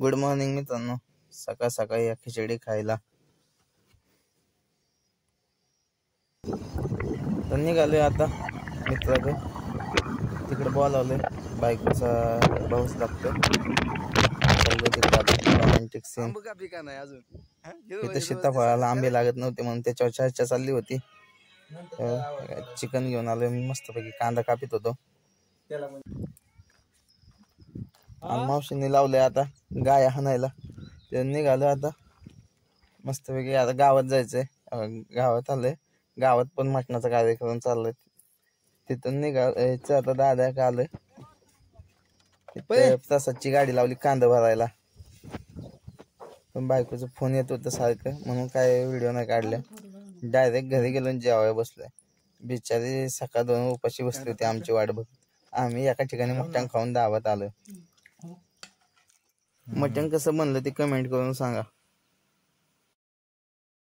Good morning मित्रांनो, सकाळ सकाळी या खिचडी खायला तर निघालोय आता मित्राकडे. तिकडे बोलावलंय, बायकोचा भाऊच लागतोय. चाललोय तिकडे आता रोमॅन्टिक सीन. इथं सीताफळाला आंबे लागत नव्हते म्हणून त्याच्यावर चर्चा चालली होती. चिकन घेऊन आलोय मी, मस्तपैकी कांदा कापित होतो. आणि मावशीने लावलंय आता गाया हाणायला. ते निघालो आता मस्तपैकी. आता गावात जायचंय, गावात आलंय. गावात पण मटणाचा कार्यक्रम चाललाय. तिथून निघायचं आता. दादा का आलोय प्रसादची गाडी लावली कांदा भरायला. पण बायकोचा फोन येत होता सारखं म्हणून काय व्हिडिओ नाही काढले. डायरेक्ट घरी गेलो जेवायला बसलोय. बिचारी सकाळ दोन उपाशी बसली होती आमची वाट बघत. आम्ही एका ठिकाणी मटण खाऊन दावत आलोय. मटण कसं बनलं ते कमेंट करून सांगा.